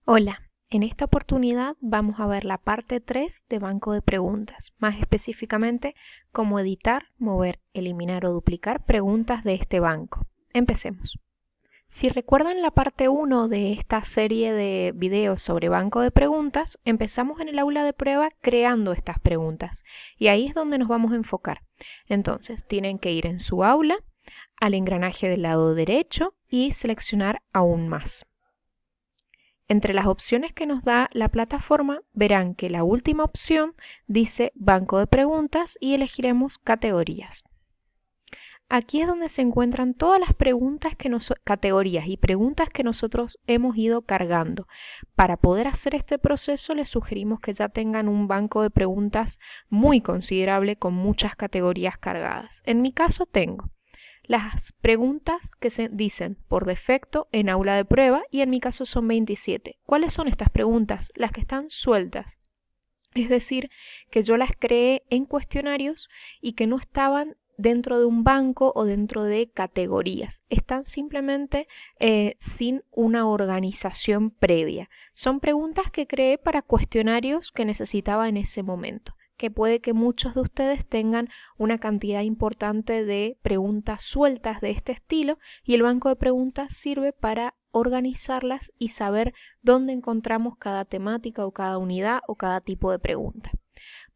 Hola, en esta oportunidad vamos a ver la parte 3 de banco de preguntas, más específicamente cómo editar, mover, eliminar o duplicar preguntas de este banco. Empecemos. Si recuerdan la parte 1 de esta serie de videos sobre banco de preguntas, empezamos en el aula de prueba creando estas preguntas y ahí es donde nos vamos a enfocar. Entonces, tienen que ir en su aula, al engranaje del lado derecho y seleccionar aún más. Entre las opciones que nos da la plataforma, verán que la última opción dice banco de preguntas y elegiremos categorías. Aquí es donde se encuentran todas las preguntas categorías y preguntas que nosotros hemos ido cargando. Para poder hacer este proceso les sugerimos que ya tengan un banco de preguntas muy considerable con muchas categorías cargadas. En mi caso tengo las preguntas que se dicen por defecto en aula de prueba y en mi caso son 27. ¿Cuáles son estas preguntas? Las que están sueltas. Es decir, que yo las creé en cuestionarios y que no estaban dentro de un banco o dentro de categorías. Están simplemente sin una organización previa. Son preguntas que creé para cuestionarios que necesitaba en ese momento, que puede que muchos de ustedes tengan una cantidad importante de preguntas sueltas de este estilo y el banco de preguntas sirve para organizarlas y saber dónde encontramos cada temática o cada unidad o cada tipo de pregunta.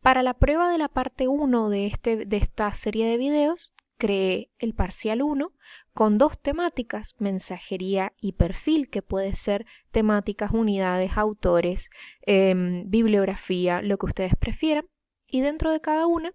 Para la prueba de la parte 1 de esta serie de videos, creé el parcial 1 con dos temáticas, mensajería y perfil, que puede ser temáticas, unidades, autores, bibliografía, lo que ustedes prefieran. Y dentro de cada una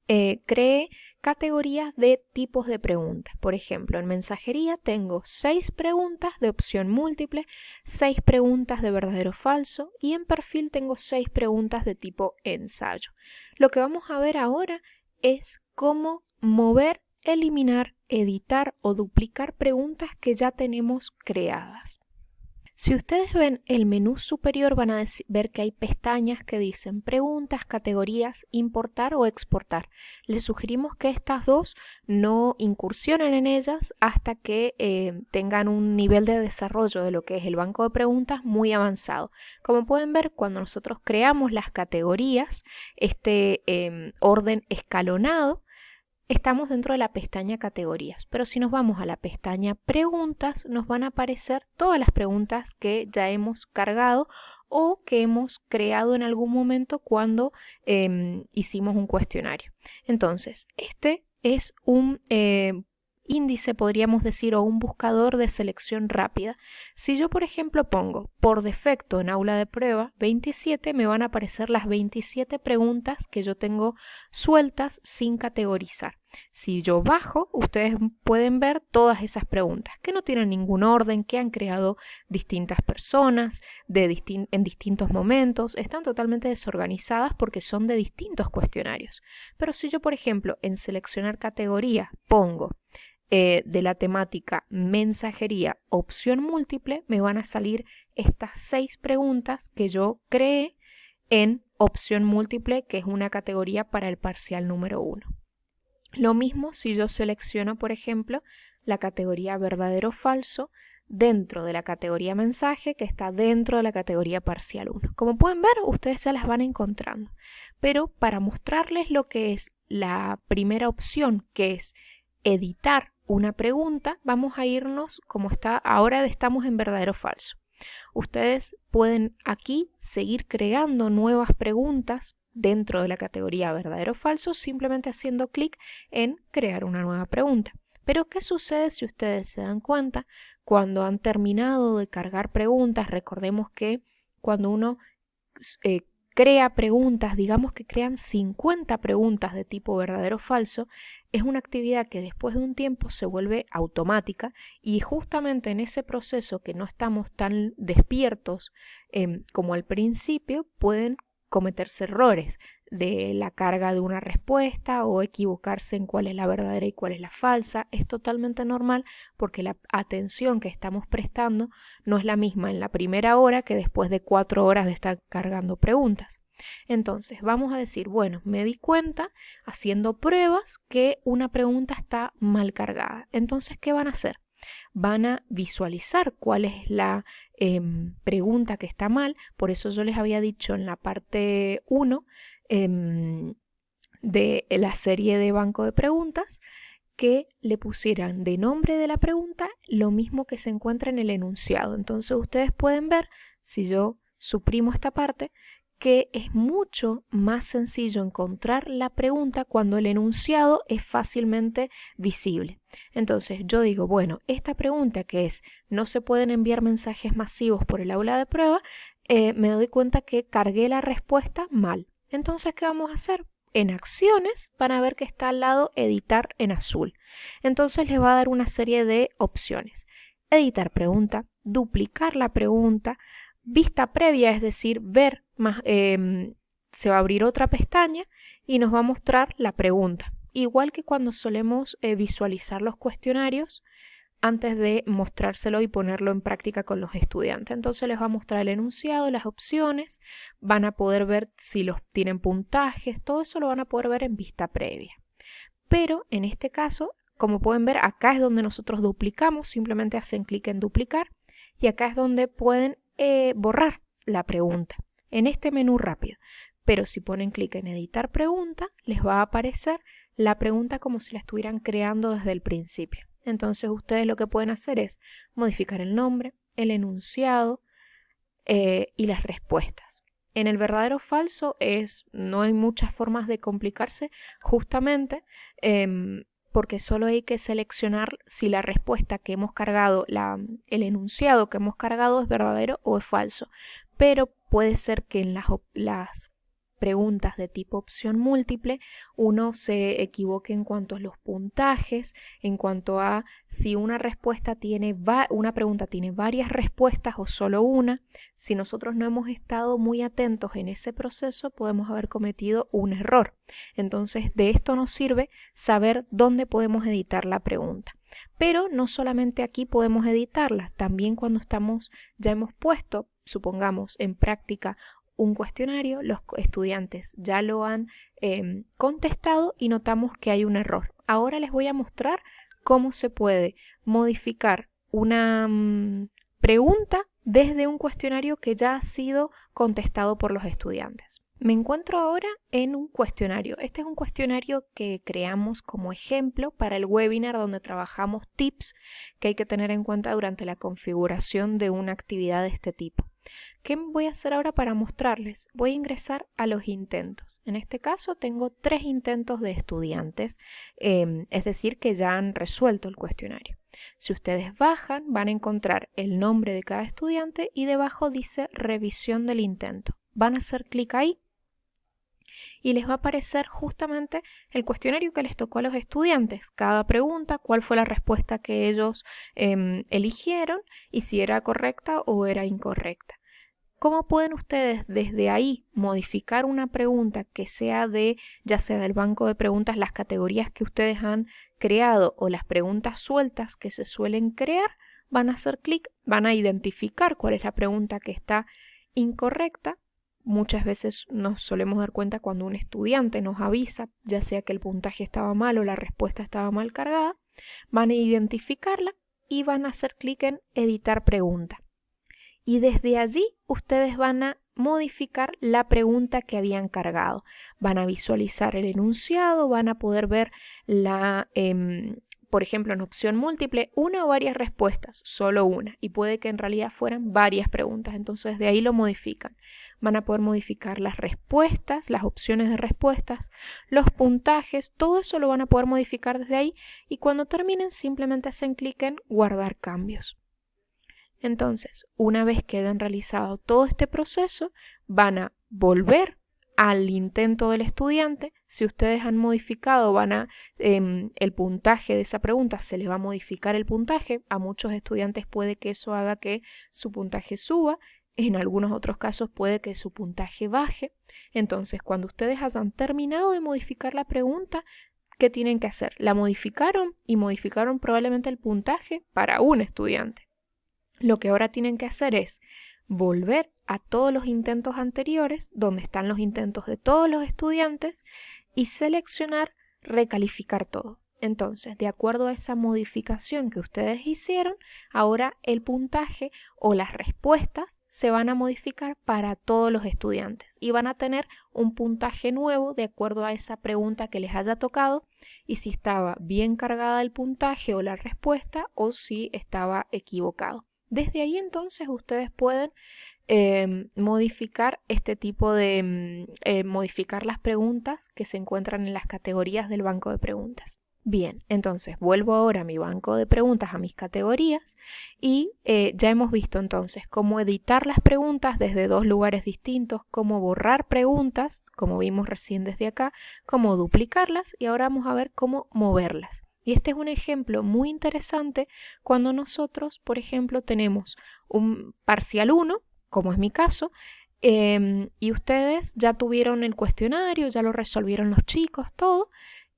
creé categorías de tipos de preguntas. Por ejemplo, en mensajería tengo 6 preguntas de opción múltiple, 6 preguntas de verdadero o falso y en perfil tengo 6 preguntas de tipo ensayo. Lo que vamos a ver ahora es cómo mover, eliminar, editar o duplicar preguntas que ya tenemos creadas. Si ustedes ven el menú superior van a ver que hay pestañas que dicen preguntas, categorías, importar o exportar. Les sugerimos que estas dos no incursionen en ellas hasta que tengan un nivel de desarrollo de lo que es el banco de preguntas muy avanzado. Como pueden ver, cuando nosotros creamos las categorías, este orden escalonado, estamos dentro de la pestaña categorías, pero si nos vamos a la pestaña preguntas, nos van a aparecer todas las preguntas que ya hemos cargado o que hemos creado en algún momento cuando hicimos un cuestionario. Entonces, este es un índice, podríamos decir, o un buscador de selección rápida. Si yo, por ejemplo, pongo por defecto en aula de prueba 27, me van a aparecer las 27 preguntas que yo tengo sueltas sin categorizar. Si yo bajo, ustedes pueden ver todas esas preguntas que no tienen ningún orden, que han creado distintas personas en distintos momentos, están totalmente desorganizadas porque son de distintos cuestionarios. Pero si yo, por ejemplo, en seleccionar categoría pongo de la temática mensajería opción múltiple, me van a salir estas 6 preguntas que yo creé en opción múltiple, que es una categoría para el parcial número 1. Lo mismo si yo selecciono, por ejemplo, la categoría verdadero o falso dentro de la categoría mensaje, que está dentro de la categoría parcial 1. Como pueden ver, ustedes ya las van encontrando. Pero para mostrarles lo que es la primera opción, que es editar una pregunta, vamos a irnos como está ahora, estamos en verdadero o falso. Ustedes pueden aquí seguir creando nuevas preguntas dentro de la categoría verdadero o falso simplemente haciendo clic en crear una nueva pregunta. Pero ¿qué sucede si ustedes se dan cuenta cuando han terminado de cargar preguntas? Recordemos que cuando uno crea preguntas, digamos que crean 50 preguntas de tipo verdadero o falso, es una actividad que después de un tiempo se vuelve automática y justamente en ese proceso que no estamos tan despiertos como al principio, pueden cometerse errores de la carga de una respuesta o equivocarse en cuál es la verdadera y cuál es la falsa. Es totalmente normal porque la atención que estamos prestando no es la misma en la primera hora que después de 4 horas de estar cargando preguntas. Entonces vamos a decir, bueno, me di cuenta haciendo pruebas que una pregunta está mal cargada. Entonces, ¿qué van a hacer? Van a visualizar cuál es la pregunta que está mal. Por eso yo les había dicho en la parte 1 de la serie de banco de preguntas que le pusieran de nombre de la pregunta lo mismo que se encuentra en el enunciado. Entonces ustedes pueden ver, si yo suprimo esta parte, que es mucho más sencillo encontrar la pregunta cuando el enunciado es fácilmente visible. Entonces yo digo, bueno, esta pregunta que es no se pueden enviar mensajes masivos por el aula de prueba, me doy cuenta que cargué la respuesta mal. Entonces, ¿qué vamos a hacer? En acciones van a ver que está al lado editar en azul. Entonces les va a dar una serie de opciones. Editar pregunta, duplicar la pregunta, vista previa, es decir, ver más, se va a abrir otra pestaña y nos va a mostrar la pregunta. Igual que cuando solemos visualizar los cuestionarios antes de mostrárselo y ponerlo en práctica con los estudiantes. Entonces les va a mostrar el enunciado, las opciones, van a poder ver si los tienen puntajes, todo eso lo van a poder ver en vista previa. Pero en este caso, como pueden ver, acá es donde nosotros duplicamos, simplemente hacen clic en duplicar y acá es donde pueden borrar la pregunta en este menú rápido. Pero si ponen clic en editar pregunta, les va a aparecer la pregunta como si la estuvieran creando desde el principio. Entonces ustedes lo que pueden hacer es modificar el nombre, el enunciado y las respuestas. En el verdadero o falso no hay muchas formas de complicarse, justamente porque solo hay que seleccionar si la respuesta que hemos cargado, el enunciado que hemos cargado es verdadero o es falso. Pero puede ser que en las preguntas de tipo opción múltiple uno se equivoque en cuanto a los puntajes, en cuanto a si una pregunta tiene varias respuestas o solo una. Si nosotros no hemos estado muy atentos en ese proceso, podemos haber cometido un error. Entonces, de esto nos sirve saber dónde podemos editar la pregunta. Pero no solamente aquí podemos editarla, también cuando ya hemos puesto, supongamos, en práctica un cuestionario, los estudiantes ya lo han contestado y notamos que hay un error. Ahora les voy a mostrar cómo se puede modificar una pregunta desde un cuestionario que ya ha sido contestado por los estudiantes. Me encuentro ahora en un cuestionario. Este es un cuestionario que creamos como ejemplo para el webinar donde trabajamos tips que hay que tener en cuenta durante la configuración de una actividad de este tipo. ¿Qué voy a hacer ahora para mostrarles? Voy a ingresar a los intentos. En este caso tengo 3 intentos de estudiantes, es decir, que ya han resuelto el cuestionario. Si ustedes bajan, van a encontrar el nombre de cada estudiante y debajo dice revisión del intento. Van a hacer clic ahí y les va a aparecer justamente el cuestionario que les tocó a los estudiantes. Cada pregunta, cuál fue la respuesta que ellos eligieron y si era correcta o era incorrecta. ¿Cómo pueden ustedes desde ahí modificar una pregunta que sea ya sea del banco de preguntas, las categorías que ustedes han creado o las preguntas sueltas que se suelen crear? Van a hacer clic, van a identificar cuál es la pregunta que está incorrecta. Muchas veces nos solemos dar cuenta cuando un estudiante nos avisa, ya sea que el puntaje estaba mal o la respuesta estaba mal cargada. Van a identificarla y van a hacer clic en editar pregunta. Y desde allí ustedes van a modificar la pregunta que habían cargado. Van a visualizar el enunciado, van a poder ver por ejemplo, en opción múltiple, una o varias respuestas, solo una. Y puede que en realidad fueran varias preguntas, entonces de ahí lo modifican. Van a poder modificar las respuestas, las opciones de respuestas, los puntajes, todo eso lo van a poder modificar desde ahí. Y cuando terminen simplemente hacen clic en guardar cambios. Entonces, una vez que hayan realizado todo este proceso, van a volver al intento del estudiante. Si ustedes han modificado, el puntaje de esa pregunta, se les va a modificar el puntaje. A muchos estudiantes puede que eso haga que su puntaje suba. En algunos otros casos puede que su puntaje baje. Entonces, cuando ustedes hayan terminado de modificar la pregunta, ¿qué tienen que hacer? La modificaron y modificaron probablemente el puntaje para un estudiante. Lo que ahora tienen que hacer es volver a todos los intentos anteriores, donde están los intentos de todos los estudiantes, y seleccionar recalificar todo. Entonces, de acuerdo a esa modificación que ustedes hicieron, ahora el puntaje o las respuestas se van a modificar para todos los estudiantes y van a tener un puntaje nuevo de acuerdo a esa pregunta que les haya tocado y si estaba bien cargada el puntaje o la respuesta o si estaba equivocado. Desde ahí entonces ustedes pueden modificar este tipo de modificar las preguntas que se encuentran en las categorías del banco de preguntas. Bien, entonces vuelvo ahora a mi banco de preguntas, a mis categorías y ya hemos visto entonces cómo editar las preguntas desde dos lugares distintos, cómo borrar preguntas, como vimos recién desde acá, cómo duplicarlas y ahora vamos a ver cómo moverlas. Y este es un ejemplo muy interesante cuando nosotros, por ejemplo, tenemos un parcial 1, como es mi caso, y ustedes ya tuvieron el cuestionario, ya lo resolvieron los chicos, todo,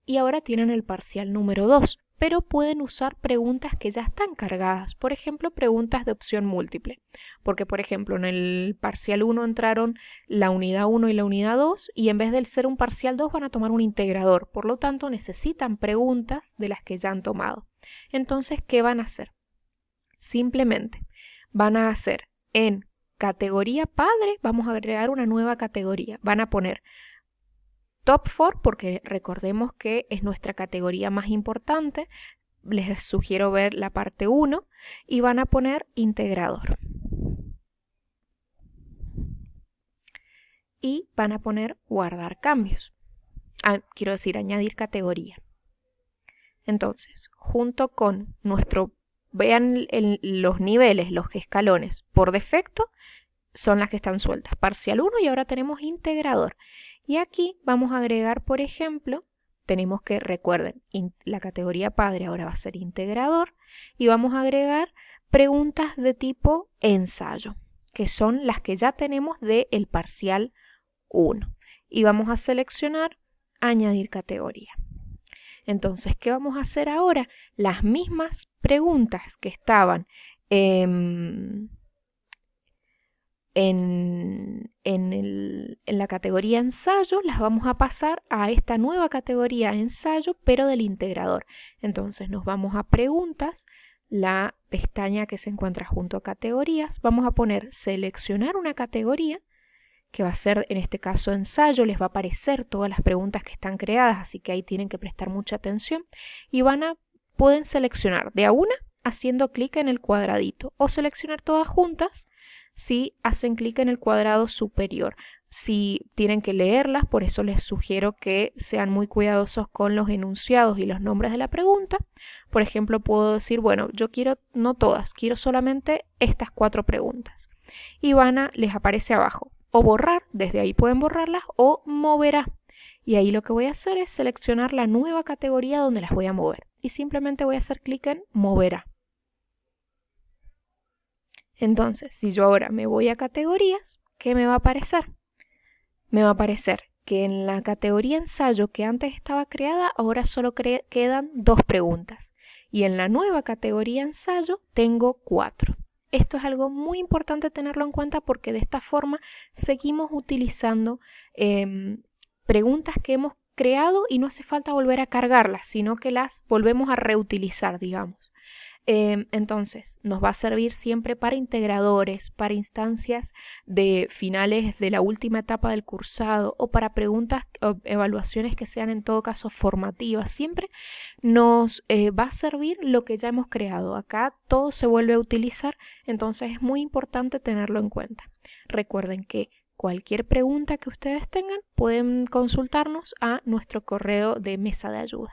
y ahora tienen el parcial número 2, pero pueden usar preguntas que ya están cargadas, por ejemplo, preguntas de opción múltiple, porque por ejemplo en el parcial 1 entraron la unidad 1 y la unidad 2, y en vez de ser un parcial 2 van a tomar un integrador, por lo tanto necesitan preguntas de las que ya han tomado. Entonces, ¿qué van a hacer? Simplemente van a hacer en categoría padre, vamos a agregar una nueva categoría, van a poner Top 4 porque recordemos que es nuestra categoría más importante, les sugiero ver la parte 1 y van a poner integrador. Y van a poner guardar cambios, quiero decir añadir categoría. Entonces, junto con nuestro, vean los niveles, los escalones, por defecto son las que están sueltas, parcial 1 y ahora tenemos integrador. Y aquí vamos a agregar, por ejemplo, tenemos que, recuerden, la categoría padre ahora va a ser integrador y vamos a agregar preguntas de tipo ensayo, que son las que ya tenemos del parcial 1. Y vamos a seleccionar añadir categoría. Entonces, ¿qué vamos a hacer ahora? Las mismas preguntas que estaban en la categoría ensayo las vamos a pasar a esta nueva categoría ensayo pero del integrador. Entonces nos vamos a preguntas, la pestaña que se encuentra junto a categorías, vamos a poner seleccionar una categoría que va a ser en este caso ensayo, les va a aparecer todas las preguntas que están creadas, así que ahí tienen que prestar mucha atención y pueden seleccionar de a una haciendo clic en el cuadradito o seleccionar todas juntas si hacen clic en el cuadrado superior. Si tienen que leerlas, por eso les sugiero que sean muy cuidadosos con los enunciados y los nombres de la pregunta. Por ejemplo, puedo decir, bueno, yo quiero no todas, quiero solamente estas 4 preguntas. Y les aparece abajo, o borrar, desde ahí pueden borrarlas, o moverá. Y ahí lo que voy a hacer es seleccionar la nueva categoría donde las voy a mover. Y simplemente voy a hacer clic en moverá. Entonces, si yo ahora me voy a categorías, ¿qué me va a aparecer? Me va a aparecer que en la categoría ensayo que antes estaba creada, ahora solo quedan 2 preguntas. Y en la nueva categoría ensayo tengo 4. Esto es algo muy importante tenerlo en cuenta porque de esta forma seguimos utilizando preguntas que hemos creado y no hace falta volver a cargarlas, sino que las volvemos a reutilizar, digamos. Entonces, nos va a servir siempre para integradores, para instancias de finales de la última etapa del cursado o para preguntas o evaluaciones que sean en todo caso formativas. Siempre nos va a servir lo que ya hemos creado. Acá todo se vuelve a utilizar, entonces es muy importante tenerlo en cuenta. Recuerden que cualquier pregunta que ustedes tengan pueden consultarnos a nuestro correo de mesa de ayuda.